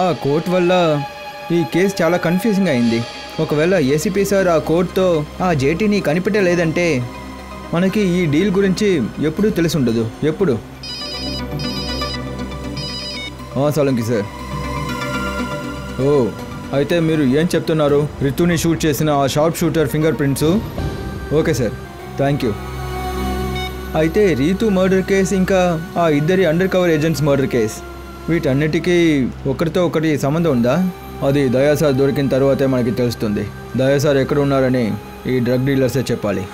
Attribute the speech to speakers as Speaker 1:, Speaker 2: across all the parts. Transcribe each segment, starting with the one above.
Speaker 1: ఆ కోర్ట్ వల్ల ఈ కేసు చాలా కన్ఫ్యూజింగ్ అయింది. ఒకవేళ ఏసీపీ సార్ ఆ కోర్టుతో ఆ జేటీని కనిపెట్టలేదంటే మనకి ఈ డీల్ గురించి ఎప్పుడూ తెలిసి ఉండదు. ఎప్పుడు సోలంకి సార్. ఓ అయితే మీరు ఏం చెప్తున్నారు? రితుని షూట్ చేసిన ఆ sharp shooter finger prints. Okay sir, thank you. అయితే రీతు మర్డర్ కేస్ ఇంకా ఆ ఇద్దరి under cover agents murder case, వీటన్నిటికీ ఒకరితో ఒకటి సంబంధం ఉందా? అది దయాసార్ దొరికిన తర్వాతే మనకి తెలుస్తుంది. దయాసార్ ఎక్కడ ఉన్నారని ఈ డ్రగ్ డీలర్సే చెప్పాలి.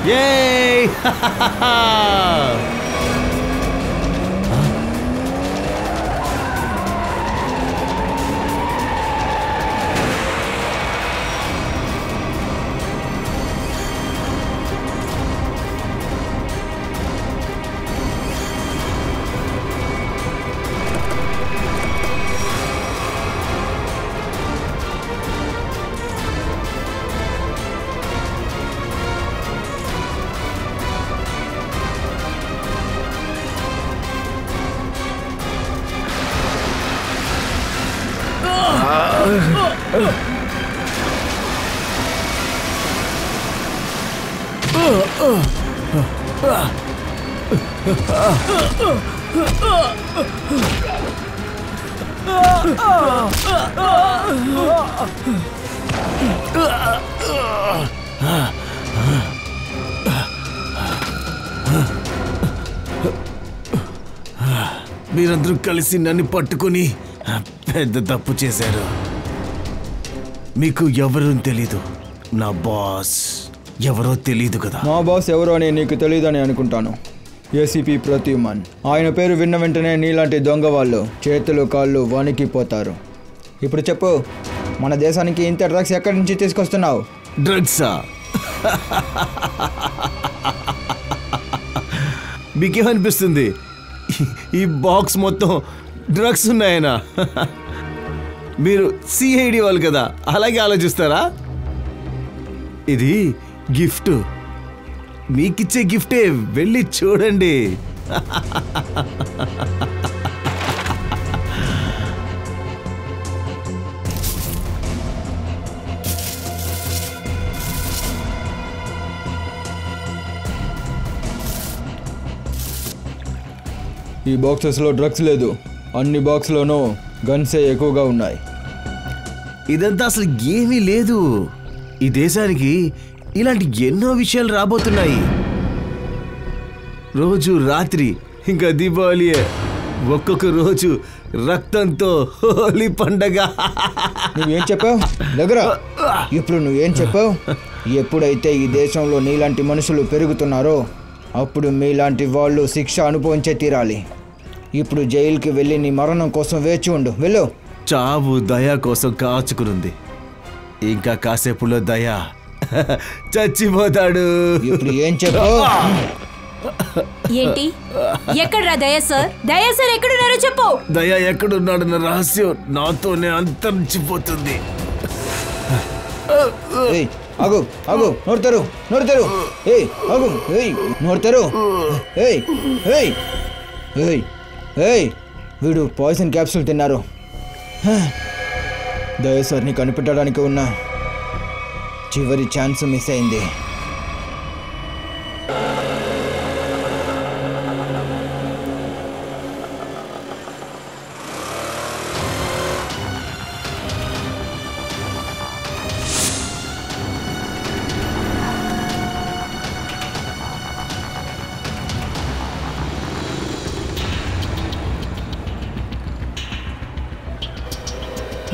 Speaker 2: Yay! మీరందరూ కలిసి నన్ను పట్టుకుని పెద్ద తప్పు చేశారు. మీకు ఎవరూ తెలీదు. నా బాస్ ఎవరో తెలీదు కదా.
Speaker 1: మా బాస్ ఎవరో అని నీకు తెలియదని అనుకుంటాను. ఏసీపీ ప్రత్యుమన్. ఆయన పేరు విన్న వెంటనే నీలాంటి దొంగ వాళ్ళు చేతులు కాళ్ళు వణికిపోతారు. ఇప్పుడు చెప్పు, మన దేశానికి ఇంత డ్రగ్స్ ఎక్కడి నుంచి తీసుకొస్తున్నావు?
Speaker 2: డ్రగ్సా? మీకేమనిపిస్తుంది ఈ బాక్స్ మొత్తం డ్రగ్స్ ఉన్నాయనా? మీరు సిఐడి వాళ్ళు కదా, అలాగే ఆలోచిస్తారా? ఇది గిఫ్ట్, మీకిచ్చే గిఫ్టే, వెళ్ళి చూడండి.
Speaker 1: ఈ బాక్సెస్లో డ్రగ్స్ లేదు, అన్ని బాక్స్లోనూ గన్సే ఎక్కువగా ఉన్నాయి.
Speaker 2: ఇదంతా అసలు ఏమీ లేదు. ఈ దేశానికి ఇలాంటి ఎన్నో విషయాలు రాబోతున్నాయి. రోజు రాత్రి ఇంకా దీపావళియే, ఒక్కొక్క రోజు రక్తంతో హోలీ పండగ.
Speaker 1: నువ్వేం చెప్పావు దగ్గర? ఇప్పుడు నువ్వేం చెప్పావు? ఎప్పుడైతే ఈ దేశంలో నీలాంటి మనుషులు పెరుగుతున్నారో అప్పుడు మీలాంటి వాళ్ళు శిక్ష అనుభవించే తీరాలి. ఇప్పుడు జైలుకి వెళ్ళి నీ మరణం కోసం వేచి ఉండు. వెళ్ళు.
Speaker 2: చావు దయా కోసం కాచుకునుంది. ఇంకా కాసేపులో దయా చచ్చిపోతాడు.
Speaker 1: ఇప్పుడు ఏం చెప్పావు?
Speaker 3: ఏంటి? ఎక్కడరా దయా సార్? దయా సార్ ఎక్కడున్నారో చెప్పు.
Speaker 2: దయా ఎక్కడున్నాడన్న రహస్యం నాతోనే అంతరించిపోతుంది.
Speaker 1: ఆగు ఆగు, నోడతారు నోడతారు. ఏయ్ ఆగు, ఏయ్ నోడతారు. ఏయ్ ఏయ్ ఏయ్ ఏయ్, వీడు పాయిజన్ క్యాప్సూల్ తిన్నారు. దయసార్ని కనిపెట్టడానికి ఉన్న చివరి ఛాన్స్ మిస్ అయింది.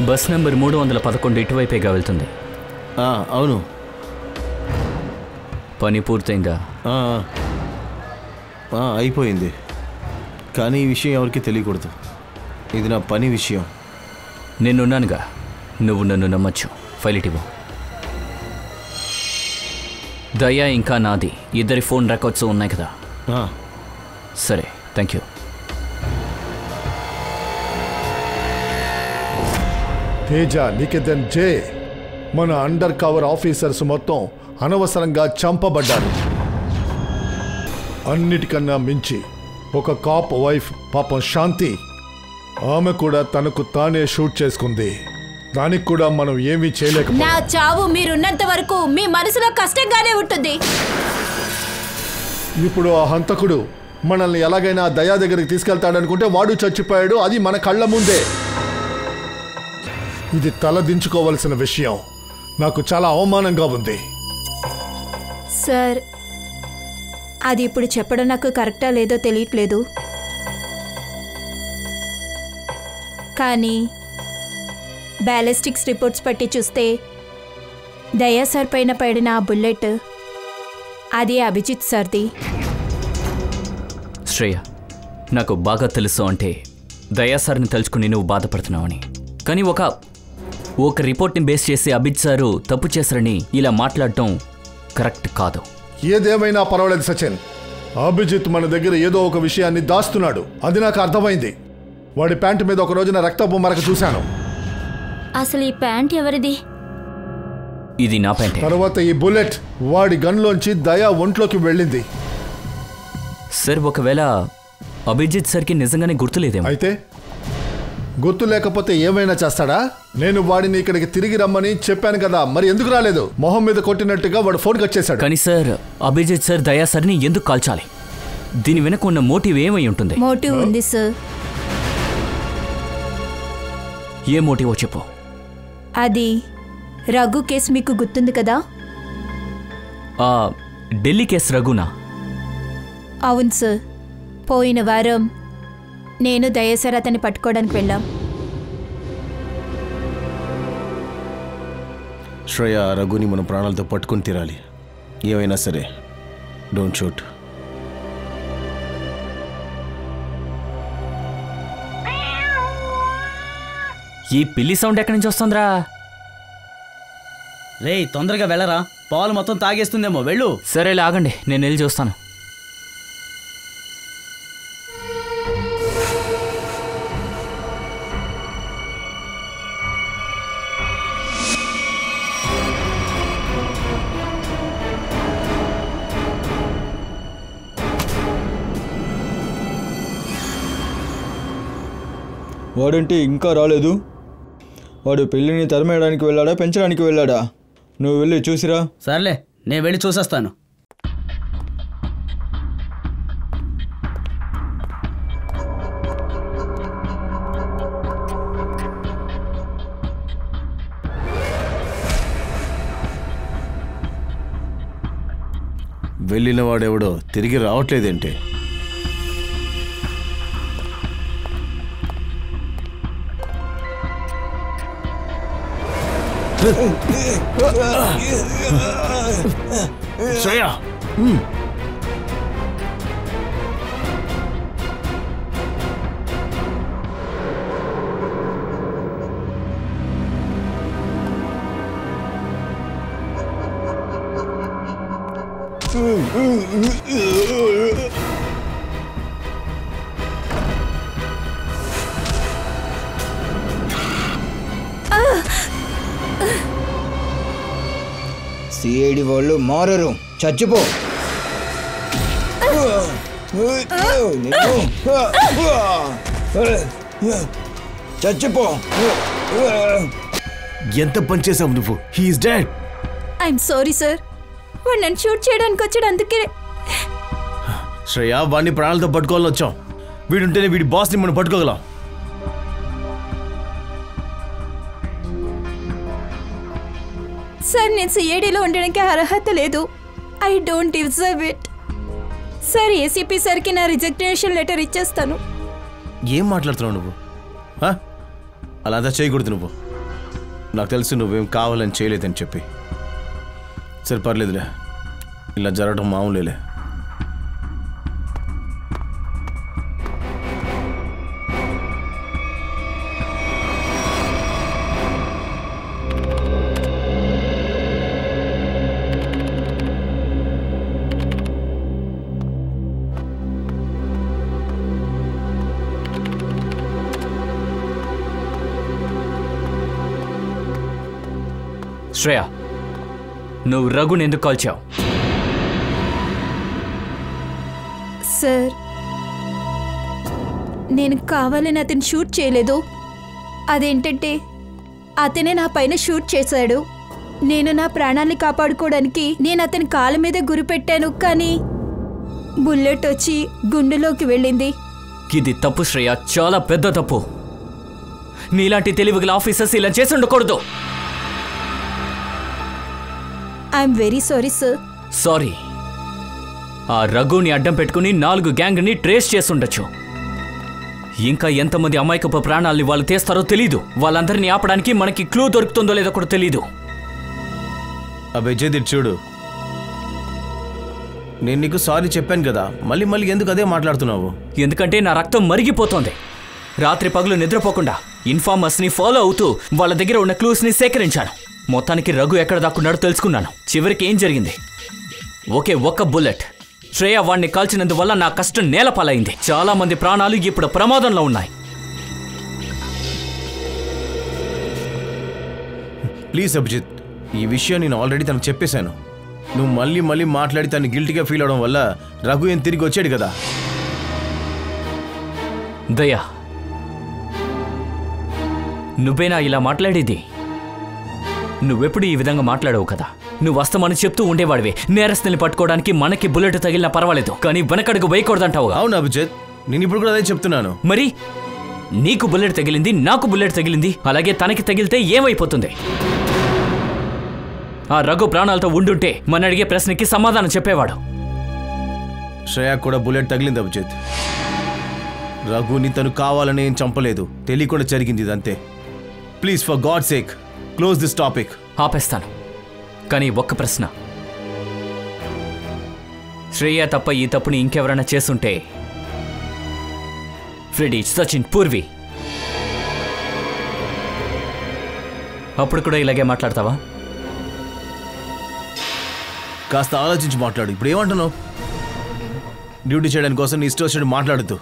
Speaker 4: బస్ నెంబర్ 311 ఇటువైపేగా వెళ్తుంది.
Speaker 2: అవును.
Speaker 4: పని పూర్తయిందా?
Speaker 2: అయిపోయింది. కానీ ఈ విషయం ఎవరికి తెలియకూడదు. ఇది నా పని విషయం.
Speaker 4: నేనున్నానుగా, నువ్వు నన్ను నమ్మచ్చు. ఫైల్ ఇటివ్వు. దయా ఇంకా నాది ఇద్దరి ఫోన్ రికార్డ్స్ ఉన్నాయి కదా? సరే, థ్యాంక్ యూ.
Speaker 5: తేజ, నికేతన్, జే మన అండర్ కవర్ ఆఫీసర్స్ మొత్తం అనవసరంగా చంపబడ్డారు. అన్నిటికన్నా మించి ఒక కాప్ వైఫ్ పాపం శాంతి, ఆమె కూడా తనకు తానే షూట్ చేసుకుంది. దానికి కూడా మనం ఏమీ చేయలేకపోయాం.
Speaker 3: నా చావు మీరున్నంత వరకు మీ మనసులో కష్టంగానే ఉంటుంది.
Speaker 5: ఇప్పుడు ఆ హంతకుడు మనల్ని ఎలాగైనా దయా దగ్గరికి తీసుకెళ్తాడనుకుంటే వాడు చచ్చిపోయాడు. అది మన కళ్ళ ముందే. ఇది తలదించుకోవలసిన విషయం. నాకు చాలా అవమానంగా ఉంది.
Speaker 3: సార్, అది ఇప్పుడు చెప్పడం నాకు కరెక్టా లేదో తెలియట్లేదు. కానీ బ్యాలిస్టిక్స్ రిపోర్ట్స్ పట్టి చూస్తే దయా సార్ పైన పడిన ఆ బుల్లెట్ అది అభిజిత్ సార్ది.
Speaker 4: శ్రేయ, నాకు బాగా తెలుసు అంటే దయా సార్ని తలుచుకుని నువ్వు బాధపడుతున్నావని. కానీ ఒక రిపోర్ట్ని బేస్ చేసి అభిజిత్ సారు తప్పు చేశారని ఇలా మాట్లాడటం కరెక్ట్ కాదు.
Speaker 5: ఏదేమైనా పర్వాలేదు సచిన్. అభిజిత్ మన దగ్గర ఏదో ఒక విషయాన్ని దాస్తున్నాడు. అది నాకు అర్థమైంది. వాడి ప్యాంటు మీద ఒక రోజున రక్తపు మరక చూశాను.
Speaker 3: అసలు ఈ ప్యాంట్ ఎవరిది?
Speaker 4: ఇది నా ప్యాంట్.
Speaker 5: తర్వాత ఈ బుల్లెట్ వాడి గన్లోంచి దయా ఒంట్లోకి వెళ్ళింది.
Speaker 4: సార్, ఒకవేళ అభిజిత్ సార్కి నిజంగానే గుర్తులేదేమో.
Speaker 5: అయితే గుర్తు లేకపోతే ఏమైనా చేస్తాడా? నేను వాడిని ఇక్కడికి తిరిగి రమ్మని చెప్పాను కదా, మరి ఎందుకు రాలేదు? మొహం మీద కొట్టినట్టుగా వాడు ఫోన్ కట్ చేశాడు.
Speaker 4: కానీ సార్, అభిజిత్ సార్ దయా సార్ని ఎందుకు కాల్చాలి? దీని వెనక ఉన్న మోటివ్ ఏమై ఉంటుంది?
Speaker 3: మోటివ్ ఉంది సార్.
Speaker 4: ఏ మోటివో చెప్పు.
Speaker 3: అది రఘు కేసు మీకు గుర్తుంది కదా?
Speaker 4: ఢిల్లీ కేసు రఘునా?
Speaker 3: అవును సార్. పోయిన వారం నేను దయా సార్ అతన్ని పట్టుకోవడానికి వెళ్ళాం.
Speaker 2: శ్రేయ, రఘుని మన ప్రాణాలతో పట్టుకుని తీరాలి. ఏమైనా సరే, డోంట్ షూట్.
Speaker 4: ఈ పిల్లి సౌండ్ ఎక్కడి నుంచి వస్తుందిరా?
Speaker 6: రే, తొందరగా వెళ్ళరా, పాలు మొత్తం తాగేస్తుందేమో. వెళ్ళు.
Speaker 4: సరేలే, ఆగండి, నేను వెళ్ళి చూస్తాను.
Speaker 1: వాడంటే ఇంకా రాలేదు. వాడు పెళ్ళిని తరిమేయడానికి వెళ్ళాడా, పెంచడానికి వెళ్ళాడా? నువ్వు వెళ్ళి చూసిరా.
Speaker 6: సర్లే, నేను వెళ్ళి చూసేస్తాను.
Speaker 2: వెళ్ళిన వాడెవడో తిరిగి రావట్లేదేంటి? శ్రేయ,
Speaker 1: సిఐడి వాళ్ళు మారరు. చచ్చిపో. చచ్చిపో.
Speaker 2: ఎంత పని చేసావు నువ్వు? He is dead.
Speaker 3: I am sorry sir. వాడు నన్ను షూట్ చేయడానికి వచ్చాడు, అందుకే.
Speaker 2: శ్రేయ, వాడిని ప్రాణాలతో పట్టుకోవాలని వచ్చాం. వీడుంటేనే వీడి బాస్ని మనం పట్టుకోగలం.
Speaker 3: సార్, నేను సిఐడిలో ఉండడానికి అర్హత లేదు. I don't deserve it. Sir, ACP సార్కి నా రిజెక్టేషన్ లెటర్ ఇచ్చేస్తాను.
Speaker 2: ఏం మాట్లాడుతున్నావు నువ్వు? అలా అంతా చేయకూడదు నువ్వు. నాకు తెలుసు నువ్వేం కావాలని చేయలేదని చెప్పి. సరే పర్లేదులే, ఇలా జరగడం మామూలేలే.
Speaker 4: శ్రేయ, నువ్వు రఘుని ఎందుకు కాల్చావు?
Speaker 3: సార్, నేను కావాలని అతను షూట్ చేయలేదు. అదేంటంటే అతనే నా పైన షూట్ చేశాడు. నేను నా ప్రాణాన్ని కాపాడుకోవడానికి నేను అతని కాళ్ళ మీద గురి పెట్టాను, కానీ బుల్లెట్ వచ్చి గుండెలోకి వెళ్ళింది.
Speaker 4: ఇది తప్పు శ్రేయ, చాలా పెద్ద తప్పు. నీలాంటి తెలివిగల ఆఫీసర్స్ ఇలా చేసి ఉండకూడదు.
Speaker 3: I'm very sorry sir.
Speaker 4: Sorry. ఆ రఘుని అడ్డం పెట్టుకుని 4 గ్యాంగ్ని ట్రేస్ చేసుండొచ్చు. ఇంకా ఎంతమంది అమాయకపు ప్రాణాలని వాళ్ళు తీస్తారో తెలీదు. వాళ్ళందరినీ ఆపడానికి మనకి క్లూ దొరుకుతుందో లేదో కూడా తెలీదు.
Speaker 2: అభిజిత్, చూడు, నేను నీకు సారీ చెప్పాను కదా, మళ్ళీ మళ్ళీ ఎందుకు అదే మాట్లాడుతున్నావు?
Speaker 4: ఎందుకంటే నా రక్తం మరిగిపోతోంది. రాత్రి పగలు నిద్రపోకుండా ఇన్ఫార్మర్స్ని ఫాలో అవుతూ వాళ్ళ దగ్గర ఉన్న క్లూస్ని సేకరించాను. మొత్తానికి రఘు ఎక్కడ దాక్కున్నాడో తెలుసుకున్నాను. చివరికి ఏం జరిగింది? ఒక్క బుల్లెట్. శ్రేయ వాణ్ణి కాల్చినందువల్ల నా కష్టం నేలపాలైంది. చాలా మంది ప్రాణాలు ఇప్పుడు ప్రమాదంలో ఉన్నాయి.
Speaker 2: ప్లీజ్ అభిజిత్, ఈ విషయం నేను ఆల్రెడీ తనకు చెప్పేశాను. నువ్వు మళ్ళీ మళ్ళీ మాట్లాడి తను గిల్టీగా ఫీల్ అవడం వల్ల రఘు ఏం తిరిగి వచ్చాడు కదా.
Speaker 4: దయా, నువ్వేనా ఇలా మాట్లాడేది? నువ్వెప్పుడు ఈ విధంగా మాట్లాడవు కదా. నువ్వు వస్తామని చెప్తూ ఉండేవాడివి. నేరస్తుల్ని పట్టుకోవడానికి మనకి బుల్లెట్ తగిలినా పర్వాలేదు, కానీ వెనకడుగు వేయకూడదంటావు.
Speaker 2: అవును అభిజిత్, నేను ఇప్పుడు కూడా అదే చెప్తున్నాను.
Speaker 4: మరి నీకు బుల్లెట్ తగిలింది, నాకు బుల్లెట్ తగిలింది, అలాగే తనకి తగిలితే ఏమైపోతుంది? ఆ రఘు ప్రాణాలతో ఉండుంటే మన అడిగే ప్రశ్నకి సమాధానం చెప్పేవాడు.
Speaker 2: శ్రేయ కూడా బుల్లెట్ తగిలింది అభిజిత్. రఘుని తను కావాలని ఏం చంపలేదు, తెలియకుండా జరిగింది ఇదంతే. Please, for God sake, close this topic.
Speaker 4: ఆపేస్తాను, కానీ ఒక్క ప్రశ్న. శ్రేయ తప్ప ఈ తప్పుని ఇంకెవరైనా చేస్తుంటే, ఫ్రెడీ, సచిన్, పూర్వి, అప్పుడు కూడా ఇలాగే మాట్లాడతావా?
Speaker 2: కాస్త ఆలోచించి మాట్లాడు. ఇప్పుడు ఏమంటున్నావు? డ్యూటీ చేయడానికి కోసం నీ ఇష్టం వచ్చినట్టు మాట్లాడద్దు.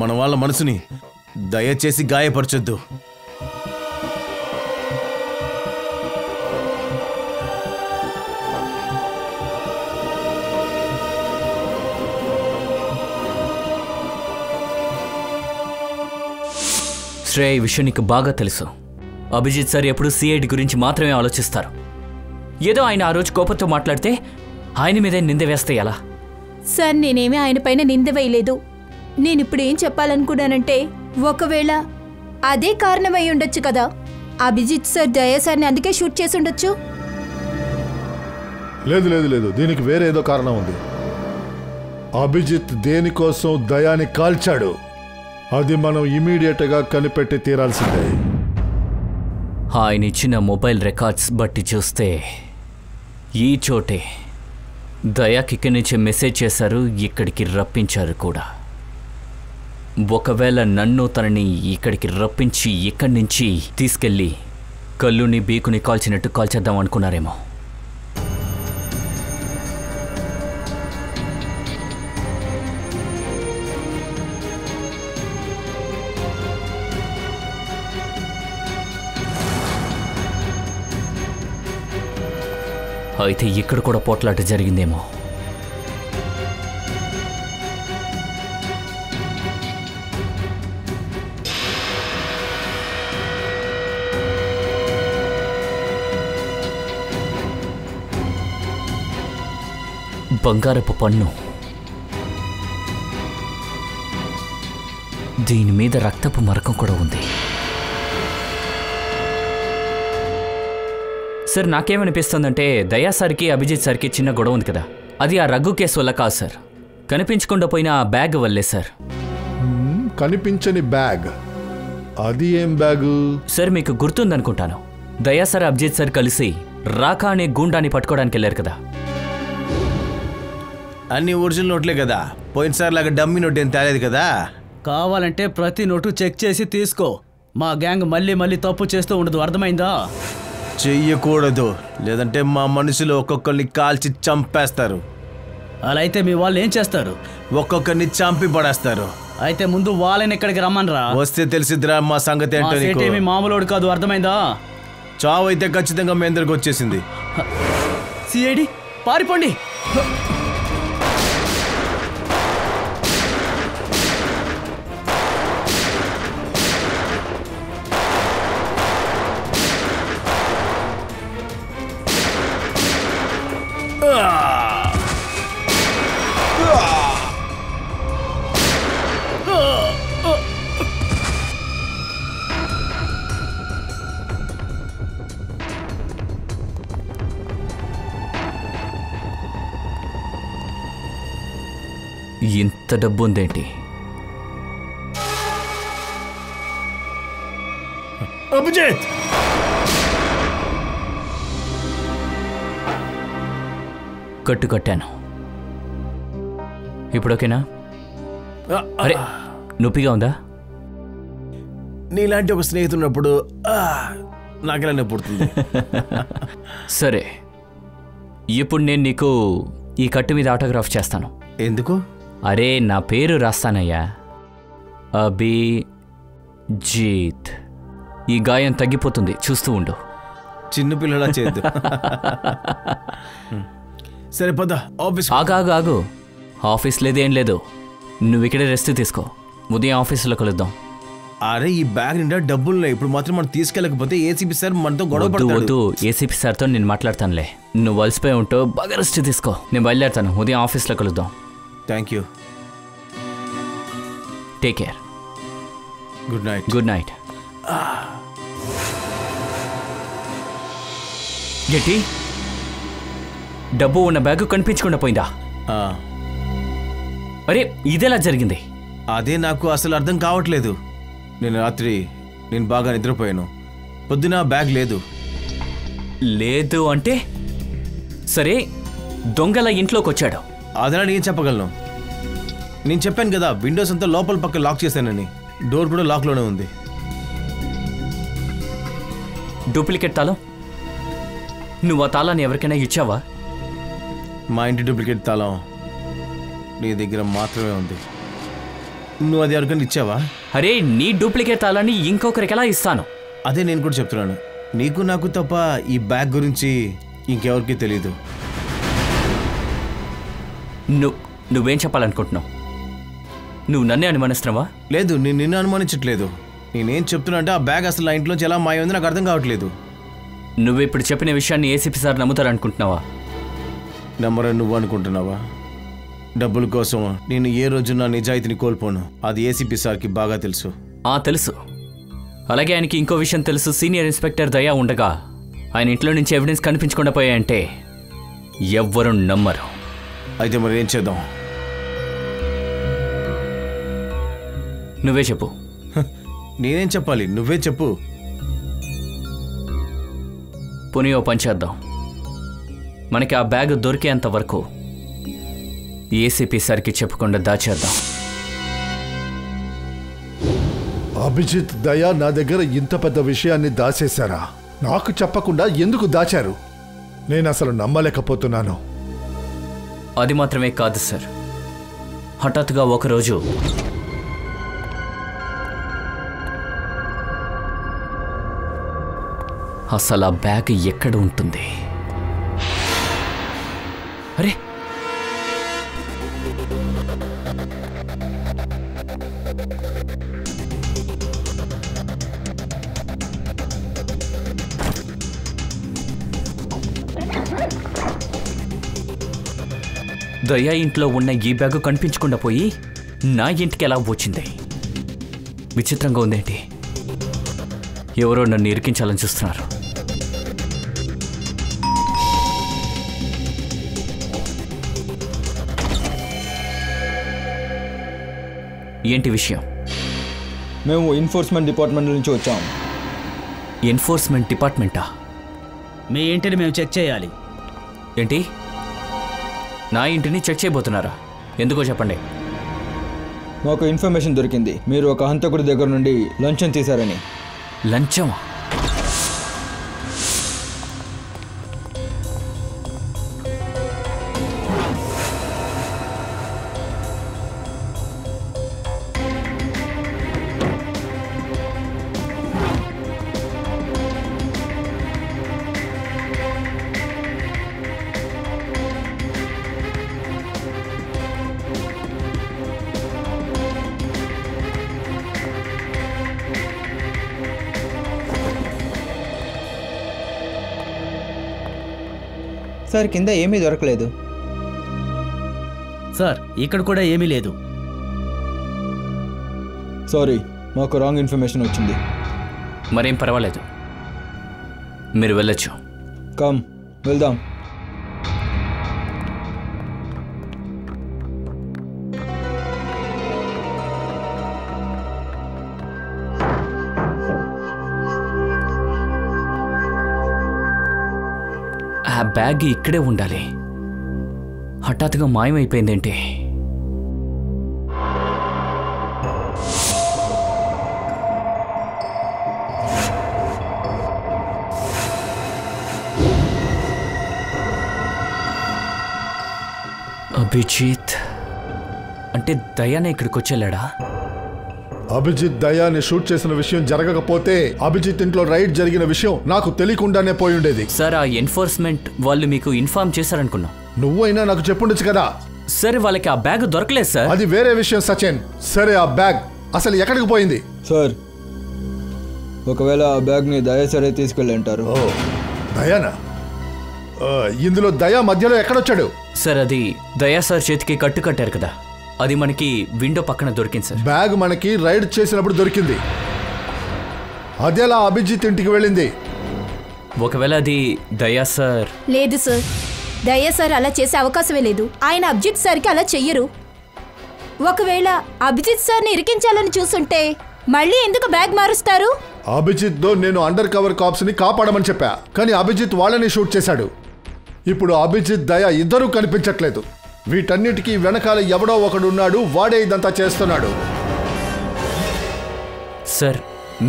Speaker 2: మన వాళ్ళ మనసుని దయచేసి గాయపరచొద్దు.
Speaker 4: శ్రేయ, ఈ విషయం నీకు బాగా తెలుసు. అభిజిత్ సార్ ఎప్పుడు సిఐడి గురించి మాత్రమే ఆలోచిస్తారు. ఏదో ఆయన ఆ రోజు కోపంతో మాట్లాడితే ఆయన మీదే నింద వేస్తే ఎలా?
Speaker 3: సార్, నేనేమీ ఆయన పైన నింద వేయలేదు. నేనిప్పుడు ఏం చెప్పాలనుకున్నానంటే, ఒకవేళ అదే కారణమై ఉండొచ్చు కదా. అభిజిత్ సార్ దయా సార్ని అందుకే షూట్ చేసి ఉండొచ్చు.
Speaker 5: లేదు లేదు లేదు, దీనికి వేరే ఏదో కారణం ఉంది. అభిజిత్ దేనికోసం దయాని కాల్చాడు, అది మనం ఇమీడియట్గా కనిపెట్టి తీరాల్సిందే.
Speaker 4: ఆయన ఇచ్చిన మొబైల్ రికార్డ్స్ బట్టి చూస్తే ఈ చోటే దయాకి ఇక్కడి నుంచి మెసేజ్ చేశారు, ఇక్కడికి రప్పించారు కూడా. ఒకవేళ నన్ను తనని ఇక్కడికి రప్పించి ఇక్కడి నుంచి తీసుకెళ్ళి కళ్ళుని బీకుని కాల్చినట్టు కాల్చేద్దాం అనుకున్నారేమో. అయితే ఇక్కడ కూడా పోట్లాట జరిగిందేమో. బంగారపు పన్ను, దీని మీద రక్తపు మరకం కూడా ఉంది. సార్, నాకేమనిపిస్తుందంటే దయా సార్కి అభిజిత్ సార్కి చిన్న గొడవ ఉంది కదా, అది ఆ రఘు కేసు వల్ల కాదు సార్, కనిపించకుండా పోయిన ఆ బ్యాగ్ వల్లే సార్.
Speaker 5: కనిపించని బ్యాగ్? అది ఏం బ్యాగు?
Speaker 4: సార్, మీకు గుర్తుందనుకుంటాను, దయా సార్ అభిజిత్ సార్ కలిసి రాకా అనే గూండాని పట్టుకోవడానికి వెళ్ళారు కదా.
Speaker 2: అన్ని ఒరిజినల్ నోట్లే కదా, పోయినసారి లాగా డమ్మీ నోట్ ఏం తేలేదు కదా.
Speaker 6: కావాలంటే ప్రతి నోటు చెక్ చేసి తీసుకో. మా గ్యాంగ్ మళ్ళీ మళ్ళీ తప్పు చేస్తూ ఉండదు, అర్థమైందా?
Speaker 2: చెయ్యకూడదు, లేదంటే మా మనుషులు ఒక్కొక్కరిని కాల్చి చంపేస్తారు.
Speaker 6: అలా అయితే మీ వాళ్ళు ఏం చేస్తారు?
Speaker 2: ఒక్కొక్కరిని చంపి పడేస్తారు.
Speaker 6: అయితే ముందు వాళ్ళని ఇక్కడికి రమ్మనరా.
Speaker 2: వస్తే తెలిసిద్దిరా మా సంగతి ఏంటో నీకు.
Speaker 6: ఏమి మామూలుడు కాదు, అర్థమైందా?
Speaker 2: చావు అయితే ఖచ్చితంగా మీ అందరికి వచ్చేసింది.
Speaker 6: సిఐడి పారిపోండి.
Speaker 4: ఇంత డబ్బు ఉందేంటి?
Speaker 2: అభిజిత్,
Speaker 4: కట్టాను. ఇప్పుడు ఓకేనా? అరే నొప్పిగా ఉందా?
Speaker 2: నీలాంటి ఒక స్నేహితున్నప్పుడు నాకెలా నొప్పి పుడుతుంది.
Speaker 4: సరే, ఇప్పుడు నేను నీకు ఈ కట్టు మీద ఆటోగ్రాఫ్ చేస్తాను.
Speaker 2: ఎందుకు?
Speaker 4: అరే నా పేరు రాస్తానయ్యా, అభిజిత్. ఈ గాయం తగ్గిపోతుంది, చూస్తూ ఉండు.
Speaker 2: చిన్నపిల్లలా చేయద్దు. సరే పద ఆఫీస్.
Speaker 4: ఆగు, ఆఫీస్ లేదేం లేదు, నువ్వు ఇక్కడే రెస్ట్ తీసుకో. ఉదయం ఆఫీసులో కలుద్దాం.
Speaker 2: అరే ఈ బ్యాగ్ నిండా డబ్బులున్నాయి, ఇప్పుడు మాత్రం మనం తీసుకెళ్ళకపోతే ఏసీపీ సార్ మనతో గొడవ పడతాడు.
Speaker 4: వద్దు, ఏసీపీ సార్తో నేను మాట్లాడతానులే. నువ్వు అలసిపోయి ఉంటావు, బాగా రెస్ట్ తీసుకో. నేను బయలుదేరుతాను, ఉదయం ఆఫీస్లో కలుద్దాం.
Speaker 2: Thank you.
Speaker 4: Take care.
Speaker 2: Good night.
Speaker 4: Good night. ఏంటి, డబ్బు ఉన్న బ్యాగు కనిపించకుండా పోయిందా? అరే ఇదేలా జరిగింది?
Speaker 2: అదే నాకు అసలు అర్థం కావట్లేదు. నేను రాత్రి బాగా నిద్రపోయాను, పొద్దున బ్యాగ్ లేదు.
Speaker 4: లేదు అంటే సరే, దొంగల ఇంట్లోకి వచ్చాడు.
Speaker 2: అదనా నేను చెప్పగలను. నేను చెప్పాను కదా, విండోస్ అంతా లోపల పక్క లాక్ చేశానని. డోర్ కూడా లాక్లోనే ఉంది.
Speaker 4: డూప్లికేట్ తాళం? నువ్వు ఆ తాళాన్ని ఎవరికైనా ఇచ్చావా?
Speaker 2: మా ఇంటి డూప్లికేట్ తాళం నీ దగ్గర మాత్రమే ఉంది. నువ్వు అది ఎవరికైనా ఇచ్చావా?
Speaker 4: అరే నీ డూప్లికేట్ తాళాన్ని ఇంకొకరికి ఎలా ఇస్తాను?
Speaker 2: అదే నేను కూడా చెప్తున్నాను. నీకు నాకు తప్ప ఈ బ్యాగ్ గురించి ఇంకెవరికి తెలీదు.
Speaker 4: నువ్వేం చెప్పాలనుకుంటున్నావు? నువ్వు నన్నే అనుమానిస్తున్నావా?
Speaker 2: లేదు, నేను నిన్ను అనుమానించట్లేదు. నేనేం చెప్తున్నా అంటే ఆ బ్యాగ్ అసలు ఆ ఇంట్లోంచి ఎలా మాయమైంది నాకు అర్థం కావట్లేదు.
Speaker 4: నువ్వు ఇప్పుడు చెప్పిన విషయాన్ని ఏసీపీ సార్ నమ్ముతారనుకుంటున్నావా?
Speaker 2: నమ్మరని నువ్వు అనుకుంటున్నావా? డబ్బుల కోసం నేను ఏ రోజు నా నిజాయితీని కోల్పోను. అది ఏసీపీ సార్కి బాగా తెలుసు.
Speaker 4: తెలుసు. అలాగే ఆయనకి ఇంకో విషయం తెలుసు. సీనియర్ ఇన్స్పెక్టర్ దయా ఉండగా ఆయన ఇంట్లో నుంచి ఎవిడెన్స్ కనిపించకుండా పోయాయంటే ఎవ్వరూ నమ్మరు.
Speaker 2: అయితే మరి ఏం చేద్దాం?
Speaker 4: నువ్వే చెప్పు.
Speaker 2: నేనేం చెప్పాలి? నువ్వే చెప్పు.
Speaker 4: పోనీ ఓ పని చేద్దాం. మనకి ఆ బ్యాగ్ దొరికేంత వరకు ఏసీపీ సార్కి చెప్పకుండా దాచేద్దాం.
Speaker 5: అభిజిత్, దయా నా దగ్గర ఇంత పెద్ద విషయాన్ని దాచేశారా? నాకు చెప్పకుండా ఎందుకు దాచారు? నేను అసలు నమ్మలేకపోతున్నాను.
Speaker 4: అది మాత్రమే కాదు సార్, హఠాత్తుగా ఒకరోజు అసలు ఆ బ్యాగ్ ఎక్కడ ఉంటుంది? అరే దయా ఇంట్లో ఉన్న ఈ బ్యాగు కనిపించకుండా పోయి నా ఇంటికి ఎలా వచ్చింది? విచిత్రంగా ఉందేంటి? ఎవరో నన్ను ఇరికించాలని చూస్తున్నారు. ఏంటి విషయం?
Speaker 1: మేము ఎన్ఫోర్స్మెంట్ డిపార్ట్మెంట్ నుంచి వచ్చాం.
Speaker 4: ఎన్ఫోర్స్మెంట్ డిపార్ట్మెంటా?
Speaker 6: మీ ఇంటిని మేము చెక్ చేయాలి.
Speaker 4: ఏంటి, నా ఇంటిని చెక్ చేయబోతున్నారా? ఎందుకో చెప్పండి.
Speaker 1: మాకు ఇన్ఫర్మేషన్ దొరికింది, మీరు ఒక హంతకుడి దగ్గర నుండి లంచం తీశారని.
Speaker 4: లంచమా?
Speaker 7: సార్ కింద ఏమీ దొరకలేదు.
Speaker 6: సార్ ఇక్కడ కూడా ఏమీ లేదు.
Speaker 1: సారీ, మాకు రాంగ్ ఇన్ఫర్మేషన్ వచ్చింది.
Speaker 4: మరేం పర్వాలేదు, మీరు వెళ్ళొచ్చు.
Speaker 1: కమ్ వెళ్దాం.
Speaker 4: ఆ బ్యాగ్ ఇక్కడే ఉండాలి, హఠాత్తుగా మాయమైపోయిందేంటి? అభిజిత్ అంటే దయానే ఇక్కడికి వచ్చేలాడా?
Speaker 5: అభిజిత్ దయాని షూట్ చేసిన విషయం జరగకపోతే అభిజిత్ ఇంట్లో రైడ్ జరిగిన విషయం నాకు తెలియకుండానే పోయి ఉండేది.
Speaker 4: సార్, ఆ ఎన్ఫోర్స్మెంట్ వాళ్ళు మీకు ఇన్ఫార్మ్ చేశారనుకున్నాం.
Speaker 5: నువ్వైనా నాకు చెప్పుండొచ్చు కదా.
Speaker 4: సరే, వాళ్ళకి ఆ బ్యాగ్ దొరకలేదు సార్.
Speaker 5: అది వేరే విషయం సచిన్. సరే, ఆ బ్యాగ్ అసలు ఎక్కడికి పోయింది?
Speaker 1: సార్, ఒకవేళ ఆ బ్యాగ్ని దయా సరే తీసుకెళ్ళి అంటారు.
Speaker 5: ఓ దయానా? ఇందులో దయా మధ్యలో ఎక్కడొచ్చాడు?
Speaker 4: సార్, అది దయా సార్ చేతికి కట్టు కట్టారు కదా, అది మనకి విండో పక్కన దొరికింది సార్.
Speaker 5: బ్యాగ్ మనకి రైడ్ చేసినప్పుడు దొరికింది. అదేలా అభిజిత్ ఇంటికి వెళ్ళింది?
Speaker 4: ఒకవేళ అది దయా సార్...
Speaker 3: లేదు సార్, దయా సార్ అలా చేసే అవకాశమే లేదు. ఆయన అభిజిత్ సార్కి అలా చెయ్యరు. ఒకవేళ అభిజిత్ సార్ని ఇరికించాలని చూస్తుంటే మళ్ళీ ఎందుకు బ్యాగ్ మారుస్తారు?
Speaker 5: అభిజిత్ తో నేను అండర్ కవర్ కాప్స్ ని కాపాడమని చెప్పా, కానీ అభిజిత్ వాళ్ళని షూట్ చేశాడు. ఇప్పుడు అభిజిత్ దయా ఇద్దరూ కనిపించట్లేదు. వీటన్నిటికీ వెనకాల ఎవడో ఒకడున్నాడు, వాడే ఇదంతా చేస్తున్నాడు.
Speaker 4: సార్,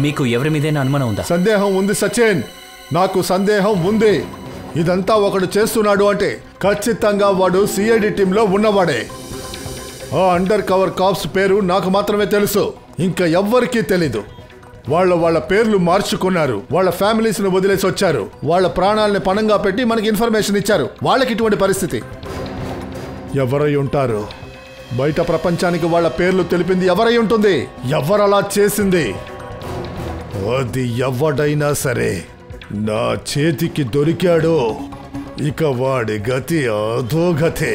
Speaker 4: మీకు ఎవరి మీదైనా అనుమానం ఉందా?
Speaker 5: సందేహం ఉంది సచిన్, నాకు సందేహం ఉంది. ఇదంతా ఒకడు చేస్తున్నాడు అంటే ఖచ్చితంగా వాడు సిఐడి టీంలో ఉన్నవాడే. ఆ అండర్ కవర్ కాప్స్ పేరు నాకు మాత్రమే తెలుసు, ఇంకా ఎవ్వరికీ తెలీదు. వాళ్ళ పేర్లు మార్చుకున్నారు, వాళ్ళ ఫ్యామిలీస్ని వదిలేసి వచ్చారు, వాళ్ళ ప్రాణాలని పణంగా పెట్టి మనకి ఇన్ఫర్మేషన్ ఇచ్చారు. వాళ్ళకి ఇటువంటి పరిస్థితి ఎవరై ఉంటారు? బయట ప్రపంచానికి వాళ్ళ పేర్లు తెలిపింది ఎవరై ఉంటుంది? ఎవరలా చేసింది? అది ఎవడైనా సరే నా చేతికి దొరికాడో ఇక వాడి గతి అధోగతే.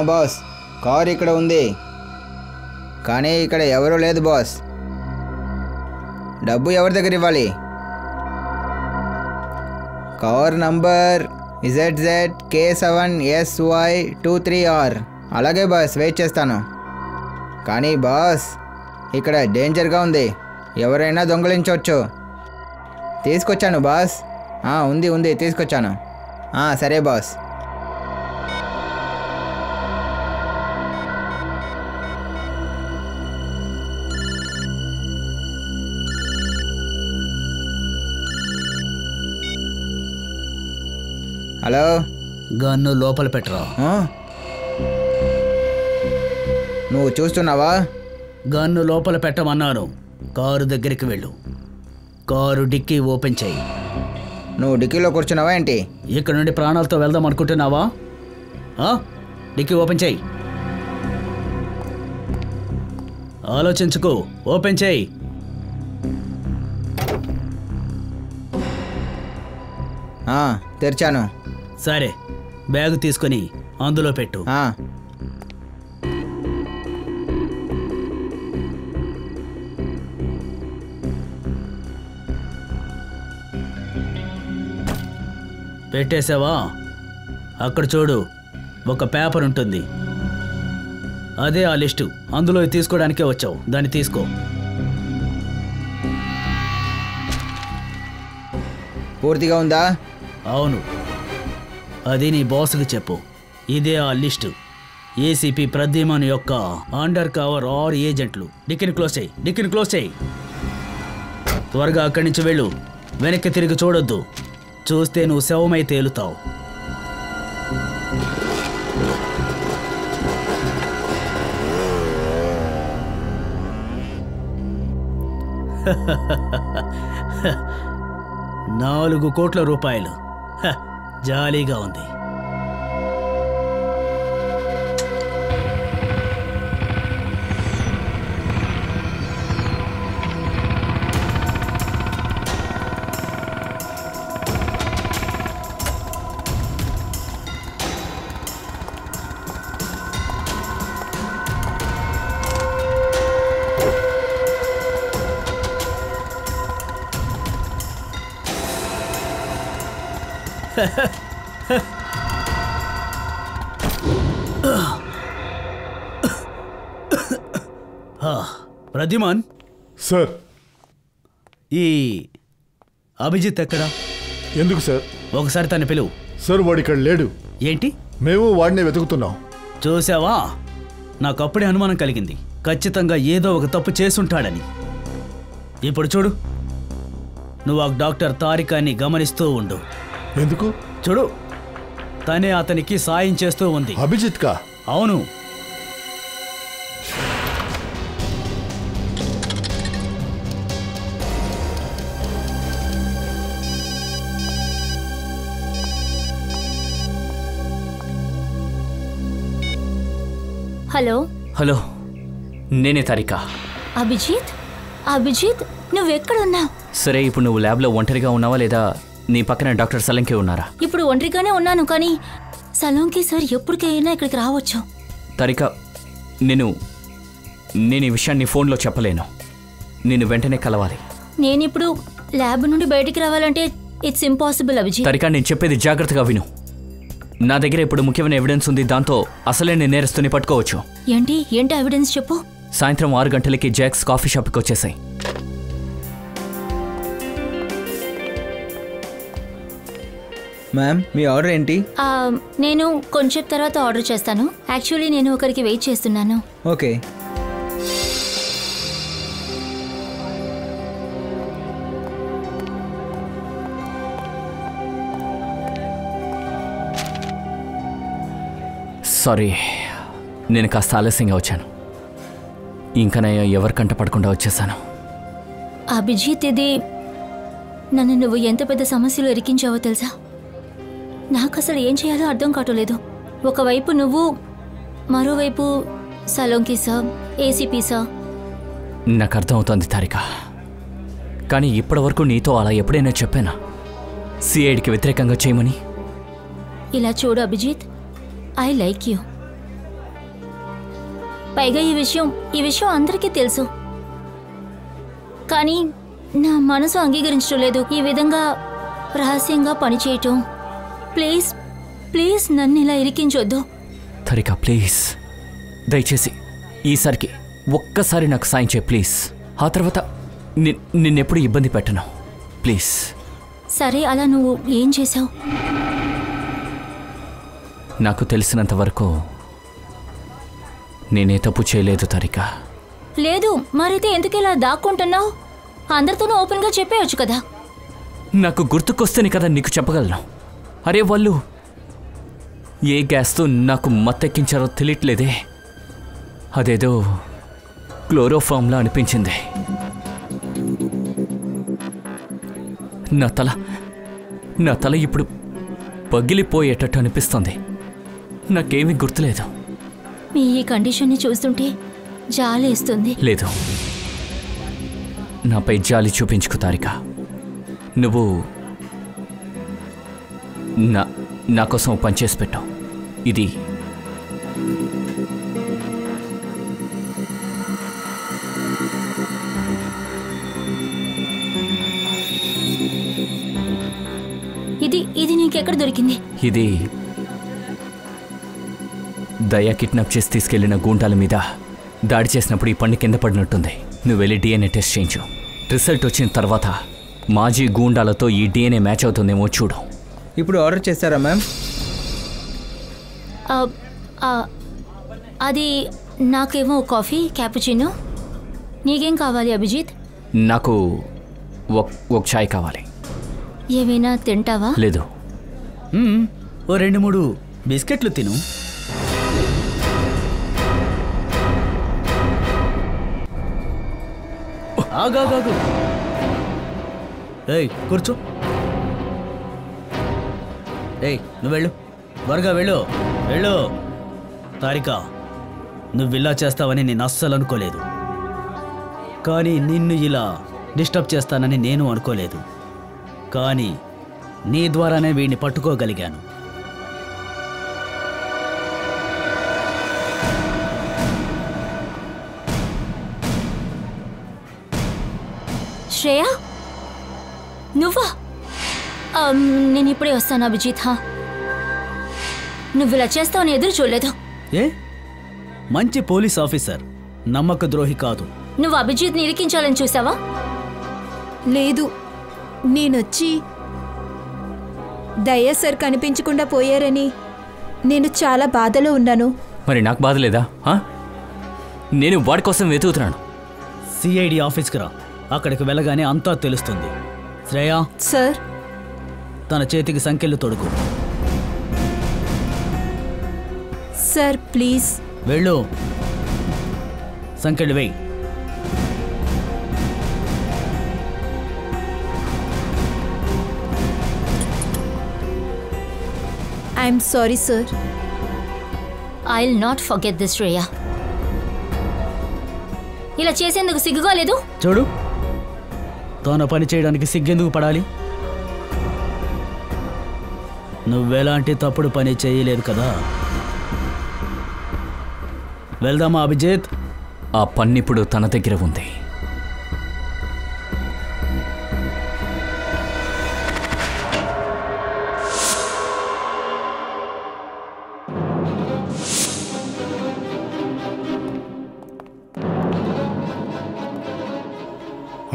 Speaker 7: బాస్, కార్ ఇక్కడ ఉంది, కానీ ఇక్కడ ఎవరూ లేదు బాస్. డబ్బు ఎవరి దగ్గర ఇవ్వాలి? Car number ZZK7SY23R. అలాగే బాస్, వెయిట్ చేస్తాను. కానీ బాస్, ఇక్కడ డేంజర్గా ఉంది, ఎవరైనా దొంగలించవచ్చు. తీసుకొచ్చాను బాస్. ఉంది తీసుకొచ్చాను. సరే బాస్. హలో,
Speaker 6: గన్ను లోపల పెట్టరా.
Speaker 7: నువ్వు చూస్తున్నావా?
Speaker 6: గన్ను లోపల పెట్టమన్నాను. కారు దగ్గరికి వెళ్ళు. కారు డిక్కీ ఓపెన్ చేయి.
Speaker 7: నువ్వు డిక్కీలో కూర్చున్నావా ఏంటి?
Speaker 6: ఇక్కడ నుండి ప్రాణాలతో వెళ్దాం అనుకుంటున్నావా? డిక్కీ ఓపెన్ చేయి. ఆలోచించుకో, ఓపెన్ చేయి.
Speaker 7: తెరిచాను.
Speaker 6: సరే, బ్యాగ్ తీసుకొని అందులో పెట్టు. పెట్టేసావా? అక్కడ చూడు, ఒక పేపర్ ఉంటుంది. అదే ఆ లిస్టు. అందులో తీసుకోవడానికే వచ్చావు, దాన్ని తీసుకో.
Speaker 7: పూర్తిగా ఉందా?
Speaker 6: అవును. అది నీ బాస్కి చెప్పు. ఇదే ఆ లిస్టు. ఏసీపీ ప్రద్యుమన్ యొక్క అండర్ కవర్ 6 ఏజెంట్లు. డిక్కిని క్లోజ్ చేయి, డిక్కిని క్లోజ్ చేయి. త్వరగా అక్కడి నుంచి వెళ్ళు. వెనక్కి తిరిగి చూడొద్దు. చూస్తే నువ్వు శవమై తేలుతావు. $4 కోట్ల. జాలీగా ఉంది. ప్రద్యుమన్
Speaker 5: సార్,
Speaker 6: ఈ అభిజిత్ ఎక్కడా?
Speaker 5: ఎందుకు సార్?
Speaker 6: ఒకసారి తను పిలువు.
Speaker 5: సార్, వాడు ఇక్కడ లేడు.
Speaker 6: ఏంటి?
Speaker 5: మేము వాడిని వెతుకుతున్నాం.
Speaker 6: చూసావా, నాకు అప్పుడే అనుమానం కలిగింది. ఖచ్చితంగా ఏదో ఒక తప్పు చేసుంటాడని. ఇప్పుడు చూడు, నువ్వు ఆ డాక్టర్ తారికాని గమనిస్తూ ఉండు.
Speaker 5: ఎందుకు?
Speaker 6: చూడు, తనే అతనికి సాయం చేస్తూ ఉంది.
Speaker 5: అభిజిత్ కా?
Speaker 6: అవును.
Speaker 8: హలో
Speaker 4: హలో, నేనే తారిక.
Speaker 8: అభిజిత్, అభిజిత్ నువ్వెక్కడున్నావు?
Speaker 4: సరే, ఇప్పుడు నువ్వు ల్యాబ్లో ఒంటరిగా ఉన్నావా లేదా నీ పక్కన డాక్టర్ సలంకి ఉన్నారా?
Speaker 8: ఇప్పుడు ఒంటరిగానే ఉన్నాను, కానీ సలోంకి సార్ ఎప్పటికైనా ఇక్కడికి రావచ్చు.
Speaker 4: తారిక, నేను ఈ విషయాన్ని ఫోన్లో చెప్పలేను. నేను వెంటనే కలవాలి.
Speaker 8: నేనిప్పుడు ల్యాబ్ నుండి బయటికి రావాలంటే ఇట్స్ ఇంపాసిబుల్ అభిజిత్.
Speaker 4: తారిక, నేను చెప్పేది జాగ్రత్తగా విను. నా దగ్గర ఇప్పుడు ముఖ్యమైన ఎవిడెన్స్ ఉంది. దాంతో అసలే నేను నేరస్తుని పట్టుకోవచ్చు.
Speaker 8: ఏంటి ఎవిడెన్స్ చెప్పు.
Speaker 4: సాయంత్రం 6 గంటలకి జాక్స్ కాఫీ షాప్కి వచ్చేసాయి.
Speaker 1: మ్యామ్, మీ ఆర్డర్ ఏంటి?
Speaker 8: నేను కొంచెం తర్వాత ఆర్డర్ చేస్తాను. యాక్చువల్లీ నేను ఒకరికి వెయిట్ చేస్తున్నాను.
Speaker 1: ఓకే.
Speaker 4: సారీ, నేను కాస్త ఆలస్యంగా వచ్చాను. ఇంకా నేను ఎవరి కంట పడకుండా వచ్చేసాను.
Speaker 8: అభిజిత్, ఇది నన్ను నువ్వు ఎంత పెద్ద సమస్యలో ఇరికించావో తెలుసా? నాకు అసలు ఏం చేయాలో అర్థం కావట్లేదు. ఒకవైపు నువ్వు, మరోవైపు సలోంకి సార్, ఏసీపీ సార్.
Speaker 4: నాకు అర్థమవుతోంది తారిక, కానీ ఇప్పటివరకు నీతో అలా ఎప్పుడైనా చెప్పానా సిఐడికి వ్యతిరేకంగా చేయమని?
Speaker 8: ఇలా చూడు అభిజిత్, ఐ లైక్ యూ. పైగా ఈ విషయం అందరికీ తెలుసు, కానీ నా మనసు అంగీకరించడం లేదు ఈ విధంగా రహస్యంగా పనిచేయటం. ప్లీజ్ ప్లీజ్ నన్ను ఇలా ఇరికించొద్దు.
Speaker 4: తారిక, ప్లీజ్, దయచేసి ఈసారికి ఒక్కసారి నాకు సాయం చేయి ప్లీజ్. ఆ తర్వాత నిన్నెప్పుడు ఇబ్బంది పెట్టను ప్లీజ్.
Speaker 8: సరే, అలా నువ్వు ఏం చేశావు?
Speaker 4: నాకు తెలిసినంత వరకు నేనే తప్పు చేయలేదు తారిక.
Speaker 8: లేదు, మరైతే ఎందుకు ఇలా దాక్కుంటున్నావు? అందరితోనూ ఓపెన్గా చెప్పేయచ్చు కదా.
Speaker 4: నాకు గుర్తుకొస్తేనే కదా నీకు చెప్పగలను. అరే, వాళ్ళు ఏ గ్యాస్తో నాకు మత్తెక్కించారో తెలియట్లేదే. అదేదో క్లోరోఫామ్లా అనిపించింది. నా తల ఇప్పుడు పగిలిపోయేటట్టు అనిపిస్తుంది. నాకేమీ గుర్తులేదు.
Speaker 8: మీ ఈ కండిషన్ని చూస్తుంటే జాలేస్తుంది.
Speaker 4: లేదు, నాపై జాలి చూపించుకు తారిక. నువ్వు నా కోసం పనిచేసి పెట్టావు. ఇది
Speaker 8: ఇది నీకెక్కడ దొరికింది?
Speaker 4: ఇది దయా కిడ్నాప్ చేసి తీసుకెళ్లిన గూండాల మీద దాడి చేసినప్పుడు ఈ పండు కింద పడినట్టుంది. నువ్వు వెళ్ళి DNA టెస్ట్ చేయించు. రిజల్ట్ వచ్చిన తర్వాత మాజీ గూండాలతో ఈ DNA మ్యాచ్ అవుతుందేమో చూడు.
Speaker 7: ఇప్పుడు ఆర్డర్ చేస్తారా మ్యామ్?
Speaker 8: అది నాకేమో కాఫీ క్యాపుచినో. నీకేం కావాలి అభిజిత్?
Speaker 4: నాకు ఒక చాయ్ కావాలి.
Speaker 8: ఏమైనా తింటావా?
Speaker 4: లేదు.
Speaker 6: ఓ 2-3 బిస్కెట్లు తిను. ఆగాగాగు. ఏయ్ కూర్చో. ఏయ్ నువ్వు వెళ్ళు, త్వరగా వెళ్ళు వెళ్ళు. తారిక, నువ్వు ఇలా చేస్తావని నేను అస్సలు అనుకోలేదు. కానీ నిన్ను ఇలా డిస్టర్బ్ చేస్తానని నేను అనుకోలేదు. కానీ నీ ద్వారానే వీడిని పట్టుకోగలిగాను.
Speaker 8: శ్రేయ, నువ్వా? నేను ఇప్పుడే వస్తాను అభిజిత్. నువ్వు ఇలా చేస్తావని ఎదురు చూడలేదు.
Speaker 6: ఏ మంచి పోలీస్ ఆఫీసర్, నమ్మక ద్రోహి కాదు.
Speaker 8: నువ్వు అభిజిత్ని ఇరికించాలని చూసావా?
Speaker 3: లేదు, నేనొచ్చి దయా సార్ కనిపించకుండా పోయారని నేను చాలా బాధలో ఉన్నాను.
Speaker 4: మరి నాకు బాధ లేదా? నేను వాడి కోసం వెతుకుతున్నాను.
Speaker 6: సిఐడి ఆఫీస్కి రా, అక్కడికి వెళ్ళగానే అంతా తెలుస్తుంది. శ్రేయ
Speaker 3: సార్,
Speaker 6: తన చేతికి సంకెళ్ళు తొడుగు.
Speaker 3: Sir please.
Speaker 6: వెళ్ళు, సంకెళ్ళు వేయి.
Speaker 3: I'm sorry sir.
Speaker 8: I will not forget this Shreya. ఇలా చేసేందుకు సిగ్గుగా లేదు?
Speaker 6: చూడు, తన పని చేయడానికి సిగ్గెందుకు పడాలి? నువ్వెలాంటి తప్పుడు పని చేయలేదు కదా. వెళ్దామా అభిజిత్?
Speaker 4: ఆ పన్నిప్పుడు తన దగ్గర ఉంది.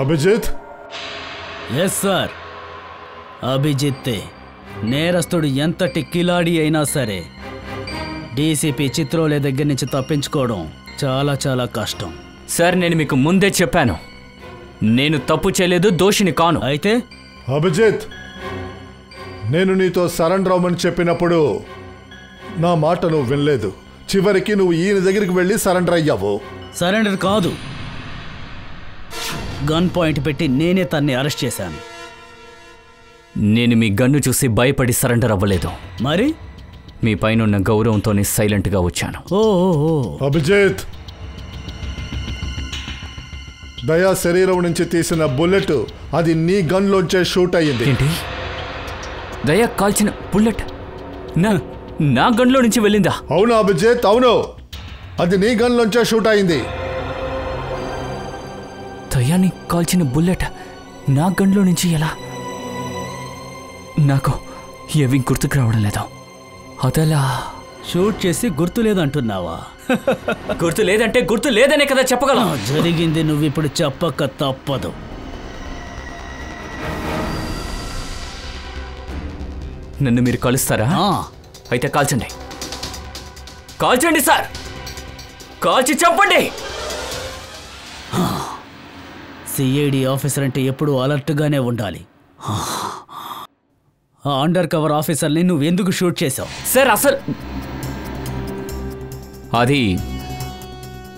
Speaker 5: అభిజిత్?
Speaker 6: ఎస్ సార్, అభిజిత్తే. నేరస్తుడు ఎంతటి కిలాడి అయినా సరే డీసీపీ చిత్రోలే దగ్గర నుంచి తప్పించుకోవడం చాలా చాలా కష్టం.
Speaker 4: సార్, నేను మీకు ముందే చెప్పాను, నేను తప్పు చేయలేదు, దోషిని కాను.
Speaker 6: అయితే
Speaker 5: అభిజిత్, నేను నీతో సరెండర్ అవ్వమని చెప్పినప్పుడు నా మాట నువ్వు వినలేదు. చివరికి నువ్వు ఈయన దగ్గరికి వెళ్ళి సరెండర్ అయ్యావు.
Speaker 6: సరెండర్ కాదు, గన్ పాయింట్ పెట్టి నేనే తన్ని అరెస్ట్ చేశాను.
Speaker 4: నేను మీ గన్ను చూసి భయపడి సరెండర్ అవ్వలేదు.
Speaker 6: మరి
Speaker 4: మీ పైనున్న గౌరవంతోనే సైలెంట్గా వచ్చాను.
Speaker 5: అభిజిత్, దయా శరీరం నుంచి తీసిన బుల్లెట్ అది నీ గన్లోంచే షూట్ అయ్యింది.
Speaker 4: ఏంటి? దయా కాల్చిన బుల్లెట్ నా గన్లో నుంచి వెళ్ళిందా?
Speaker 5: అవును అభిజిత్, అవును. అది నీ గన్లోంచే షూట్ అయింది.
Speaker 4: దయాని కాల్చిన బుల్లెట్ నా గన్లో నుంచి ఎలా? నాకు ఏవి గుర్తుకు రావడం లేదు. అదలా
Speaker 6: షూట్ చేసి గుర్తు లేదంటున్నావా?
Speaker 4: గుర్తు లేదంటే గుర్తు లేదనే కదా చెప్పగలను.
Speaker 6: జరిగింది నువ్వు ఇప్పుడు చెప్పక తప్పదు.
Speaker 4: నన్ను మీరు కలుస్తారా? అయితే కాల్చండి, కాల్చండి సార్, కాల్చి చంపండి.
Speaker 6: సిఐడి ఆఫీసర్ అంటే ఎప్పుడూ అలర్ట్గానే ఉండాలి. ఆ అండర్ కవర్ ఆఫీసర్ని నువ్వు ఎందుకు షూట్ చేశావు?
Speaker 4: సార్, అసలు అది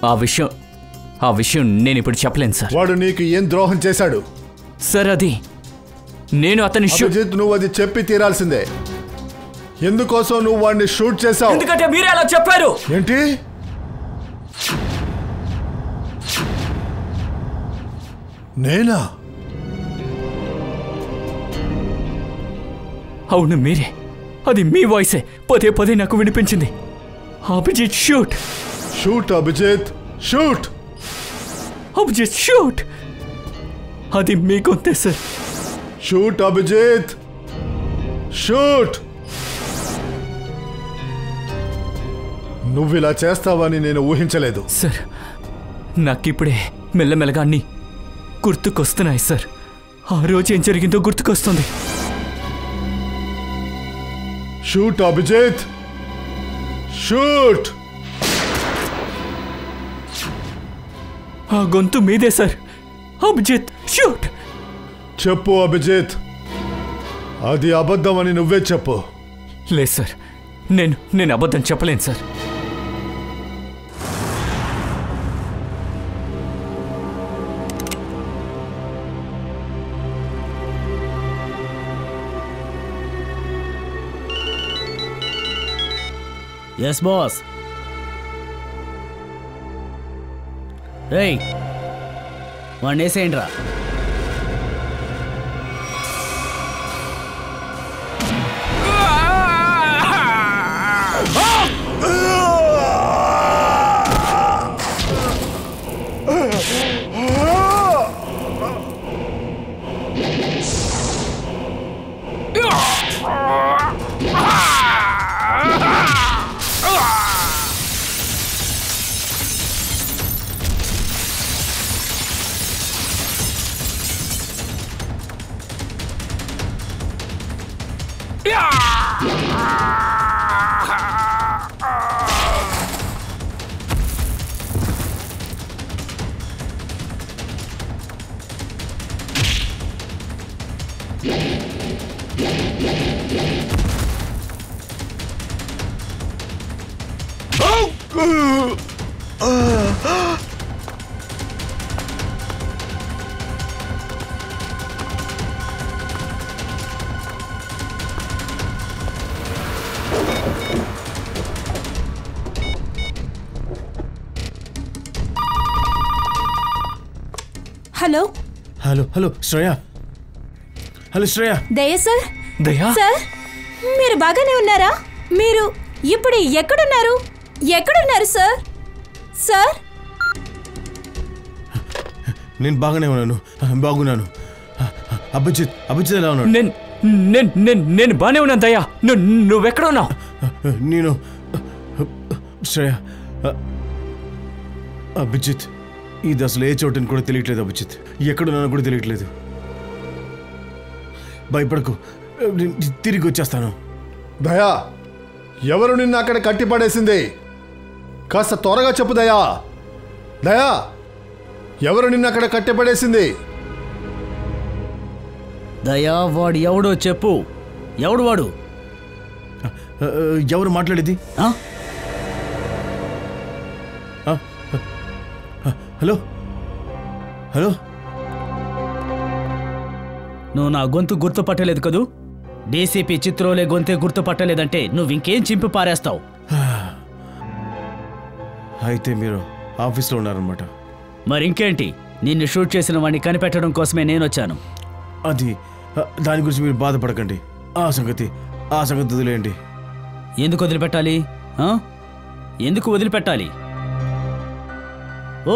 Speaker 4: ఆ విషయం నేను ఇప్పుడు చెప్పలేను సార్.
Speaker 5: వాడు నీకు ఏం ద్రోహం చేశాడు?
Speaker 4: సార్, అది నేను అతని
Speaker 5: అభిజిత్, నువ్వు అది చెప్పి తీరాల్సిందే. ఎందుకోసం నువ్వు వాడిని షూట్ చేశావు?
Speaker 4: ఎందుకంటే మీరే అలా చెప్పారు.
Speaker 5: ఏంటి? నేనా?
Speaker 4: అవును మీరే. అది మీ వాయిసే పదే పదే నాకు వినిపించింది. Abhijit shoot.
Speaker 5: Shoot Abhijit, shoot.
Speaker 4: Abhijit shoot. అది మీ గొంతే సార్.
Speaker 5: Shoot Abhijit, shoot. నువ్విలా చేస్తావని నేను ఊహించలేదు.
Speaker 4: సార్ నాకిప్పుడే మెల్లమెల్లగా అన్నీ గుర్తుకొస్తున్నాయి సార్. ఆ రోజు ఏం జరిగిందో గుర్తుకొస్తుంది.
Speaker 5: Shoot Abhijit, shoot.
Speaker 4: ఆ గొంతు మీదే సార్. అభిజిత్ షూట్.
Speaker 5: చెప్పు అభిజిత్, అది అబద్ధమని నువ్వే చెప్పు.
Speaker 4: లేదు సార్, నేను అబద్ధం చెప్పలేను సార్.
Speaker 6: Yes boss. రేయ్ వాడిని వేసేయండి రా.
Speaker 3: Hello
Speaker 2: hello hello Shreya. Hello Shreya.
Speaker 3: దయ సార్.
Speaker 4: దయా
Speaker 3: సార్ మీరు బాగానే ఉన్నారా? మీరు ఇప్పుడు ఎక్కడున్నారు? ఎక్కడున్నారు సార్? సార్
Speaker 2: నేను బాగానే ఉన్నాను, బాగున్నాను. అభిజిత్ అభిజిత్ ఎలా ఉన్నాడు?
Speaker 4: నేను బాగానే ఉన్నాను దయా. నువ్వెక్కడ ఉన్నావు?
Speaker 2: నేను శ్రేయ. అభిజిత్, ఇది అసలు ఏ చోటని కూడా తెలియట్లేదు అభిజిత్. ఎక్కడున్నానో కూడా తెలియట్లేదు. భయపడకు, తిరిగి వచ్చేస్తాను.
Speaker 5: దయా, ఎవరు నిన్ను అక్కడ కట్టిపడేసింది? కాస్త త్వరగా చెప్పు దయా. దయా, ఎవరు నిన్ను అక్కడ కట్టిపడేసింది?
Speaker 6: దయా, వాడు ఎవడో చెప్పు. ఎవడు వాడు?
Speaker 2: ఎవరు మాట్లాడేది? Hello hello.
Speaker 6: నువ్వు నా గొంతు గుర్తుపట్టలేదు కదూ? డీసీపీ చిత్రోలే గొంతే గుర్తుపట్టలేదంటే నువ్వు ఇంకేం చింపి పారేస్తావు?
Speaker 2: అయితే మీరు ఆఫీస్లో ఉన్నారనమాట.
Speaker 6: మరింకేంటి, నిన్ను షూట్ చేసిన వాడిని కనిపెట్టడం కోసమే నేను వచ్చాను.
Speaker 2: అది దాని గురించి మీరు బాధపడకండి. ఆ సంగతి వదిలేయండి.
Speaker 6: ఎందుకు వదిలిపెట్టాలి? ఎందుకు వదిలిపెట్టాలి? ఓ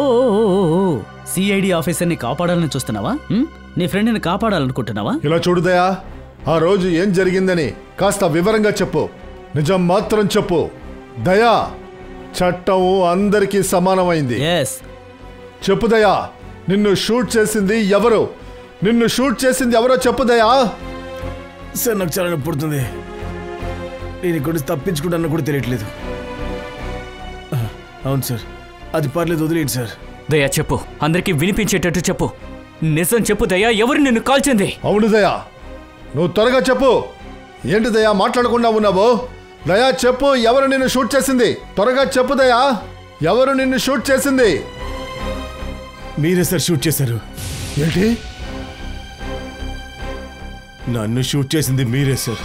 Speaker 6: సిఐడి ఆఫీసర్ని కాపాడాలని చూస్తున్నావా? నీ ఫ్రెండ్ని కాపాడాలనుకుంటున్నావా?
Speaker 5: ఇలా చూడు దయా, ఆ రోజు ఏం జరిగిందని కాస్త వివరంగా చెప్పు. నిజం మాత్రం చెప్పు దయా. చట్టం అందరికీ సమానమైంది. చెప్పు దయా, నిన్ను షూట్ చేసింది ఎవరు? నిన్ను షూట్ చేసింది ఎవరో చెప్పు దయా.
Speaker 2: సార్ నాకు చాలా నొప్పి పుడుతుంది. నేను ఇక్కడ తప్పించుకుంటాను కూడా తెలియట్లేదు. అవును సార్, అది పర్లేదు, వదిలేండి సార్.
Speaker 4: దయా చెప్పు, అందరికీ వినిపించేటట్టు చెప్పు. నిజం చెప్పు దయా, ఎవరు నిన్ను కాల్చింది?
Speaker 5: అవును దయా, నువ్వు త్వరగా చెప్పు. ఏంటి దయా మాట్లాడకుండా ఉన్నావు? దయా చెప్పు, ఎవరు నిన్ను షూట్ చేసింది? త్వరగా చెప్పు దయా, ఎవరు నిన్ను షూట్ చేసింది?
Speaker 2: మీరే సార్ షూట్ చేశారు.
Speaker 5: ఏంటి?
Speaker 2: నన్ను షూట్ చేసింది మీరే సార్.